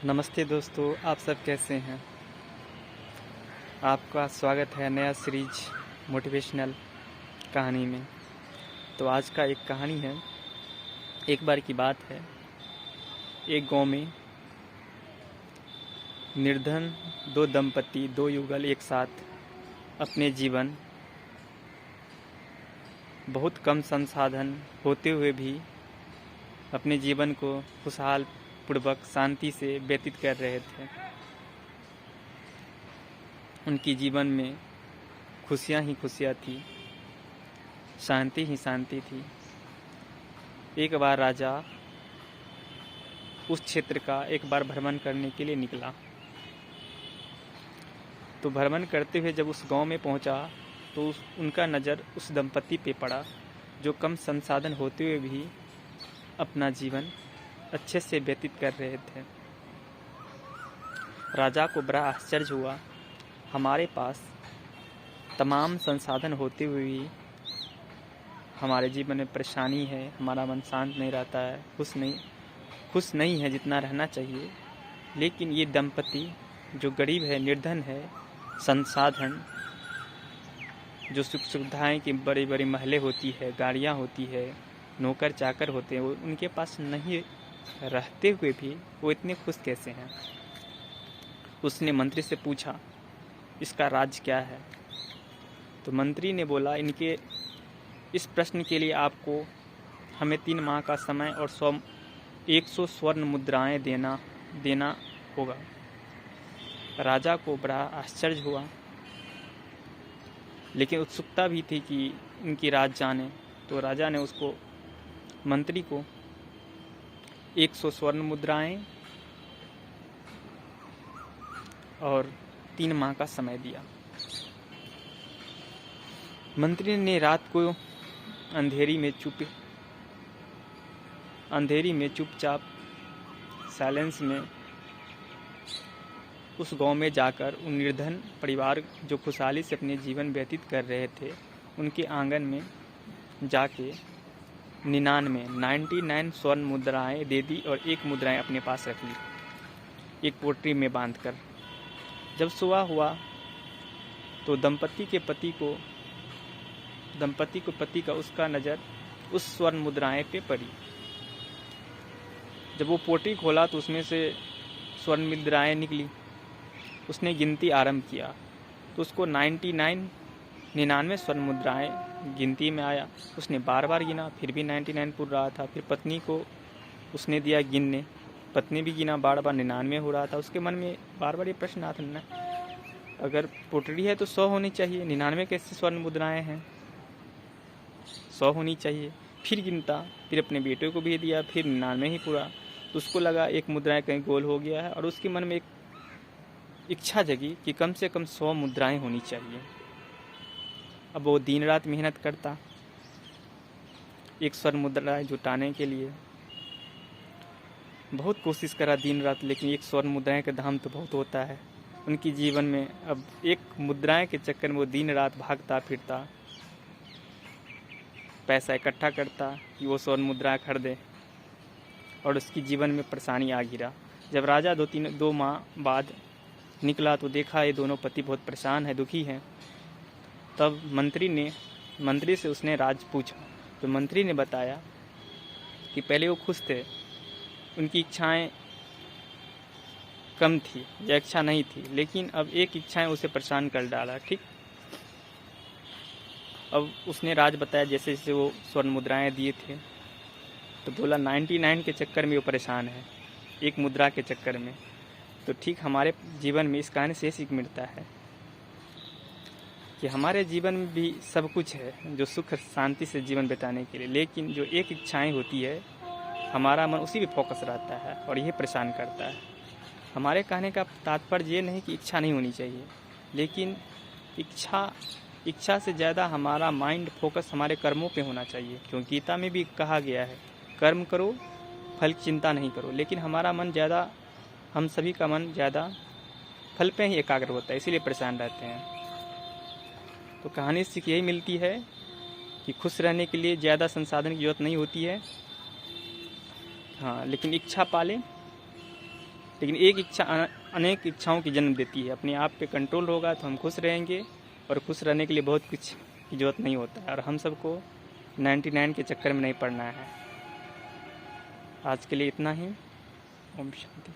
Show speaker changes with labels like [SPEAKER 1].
[SPEAKER 1] नमस्ते दोस्तों, आप सब कैसे हैं। आपका स्वागत है नया सीरीज मोटिवेशनल कहानी में। तो आज का एक कहानी है। एक बार की बात है, एक गांव में निर्धन दो दंपति, दो युगल एक साथ अपने जीवन बहुत कम संसाधन होते हुए भी अपने जीवन को खुशहाल पूर्वक शांति से व्यतीत कर रहे थे। उनकी जीवन में खुशियाँ ही खुशियाँ थी, शांति ही शांति थी। एक बार राजा उस क्षेत्र का एक बार भ्रमण करने के लिए निकला। तो भ्रमण करते हुए जब उस गांव में पहुंचा तो उनका नज़र उस दंपति पे पड़ा जो कम संसाधन होते हुए भी अपना जीवन अच्छे से व्यतीत कर रहे थे। राजा को बड़ा आश्चर्य हुआ, हमारे पास तमाम संसाधन होते हुए भी हमारे जीवन में परेशानी है, हमारा मन शांत नहीं रहता है, खुश नहीं है जितना रहना चाहिए। लेकिन ये दंपति जो गरीब है, निर्धन है, संसाधन जो सुख सुविधाएँ की बड़ी बड़ी महलें होती है, गाड़ियाँ होती है, नौकर चाकर होते हैं, वो उनके पास नहीं रहते हुए भी वो इतने खुश कैसे हैं। उसने मंत्री से पूछा, इसका राज क्या है। तो मंत्री ने बोला, इनके इस प्रश्न के लिए आपको हमें 3 माह का समय और 100 स्वर्ण मुद्राएं देना होगा। राजा को बड़ा आश्चर्य हुआ, लेकिन उत्सुकता भी थी कि इनकी राज जाने। तो राजा ने मंत्री को 100 स्वर्ण मुद्राएं और 3 माह का समय दिया। मंत्री ने रात को अंधेरी में चुपचाप साइलेंस में उस गांव में जाकर उन निर्धन परिवार जो खुशहाली से अपने जीवन व्यतीत कर रहे थे, उनके आंगन में जाके 99 स्वर्ण मुद्राएं दे दी और 1 मुद्राएं अपने पास रख ली, एक पोटली में बांधकर। जब सुबह हुआ तो दंपति को पति का उसका नज़र उस स्वर्ण मुद्राएं पे पड़ी। जब वो पोटली खोला तो उसमें से स्वर्ण मुद्राएं निकली। उसने गिनती आरंभ किया तो उसको 99 स्वर्ण मुद्राएं गिनती में आया। उसने बार बार गिना, फिर भी 99 पुर रहा था। फिर पत्नी को उसने दिया गिनने, पत्नी भी गिना, बार बार 99 हो रहा था। उसके मन में बार बार ये प्रश्न आता ना, अगर पोटली है तो 100 होनी चाहिए, 99 कैसे स्वर्ण मुद्राएं हैं, 100 होनी चाहिए। फिर गिनता, फिर अपने बेटे को भी दिया, फिर 99 ही पूरा। तो उसको लगा 1 मुद्राएं कहीं गोल हो गया है, और उसके मन में एक इच्छा जगी कि कम से कम 100 मुद्राएं होनी चाहिए। अब वो दिन रात मेहनत करता 1 स्वर्ण मुद्राएं जुटाने के लिए, बहुत कोशिश करा दिन रात, लेकिन 1 स्वर्ण मुद्राएं का दाम तो बहुत होता है उनकी जीवन में। अब 1 मुद्राएं के चक्कर में वो दिन रात भागता फिरता, पैसा इकट्ठा करता कि वो स्वर्ण मुद्राएं खरीदे, और उसकी जीवन में परेशानी आ गिरा। जब राजा 2 माह बाद निकला तो देखा ये दोनों पति बहुत परेशान है, दुखी हैं। तब मंत्री से उसने राज पूछा। तो मंत्री ने बताया कि पहले वो खुश थे, उनकी इच्छाएं कम थी या इच्छा नहीं थी, लेकिन अब एक इच्छाएं उसे परेशान कर डाला। ठीक, अब उसने राज बताया जैसे जैसे वो स्वर्ण मुद्राएं दिए थे। तो बोला 99 के चक्कर में वो परेशान है, 1 मुद्रा के चक्कर में। तो ठीक हमारे जीवन में इस कहानी से सीख मिलता है कि हमारे जीवन में भी सब कुछ है जो सुख शांति से जीवन बिताने के लिए, लेकिन जो एक इच्छाएं होती है, हमारा मन उसी पे फोकस रहता है और यही परेशान करता है। हमारे कहने का तात्पर्य ये नहीं कि इच्छा नहीं होनी चाहिए, लेकिन इच्छा से ज़्यादा हमारा माइंड फोकस हमारे कर्मों पे होना चाहिए। क्योंकि गीता में भी कहा गया है, कर्म करो, फल की चिंता नहीं करो। लेकिन हम सभी का मन ज़्यादा फल पे ही एकाग्र होता है, इसीलिए परेशान रहते हैं। तो कहानी से यही मिलती है कि खुश रहने के लिए ज़्यादा संसाधन की जरूरत नहीं होती है, हाँ, लेकिन इच्छा पाले लेकिन एक इच्छा अनेक इच्छाओं की जन्म देती है। अपने आप पे कंट्रोल होगा तो हम खुश रहेंगे, और खुश रहने के लिए बहुत कुछ की ज़रूरत नहीं होता है, और हम सबको 99 के चक्कर में नहीं पड़ना है। आज के लिए इतना ही। ओम शांति।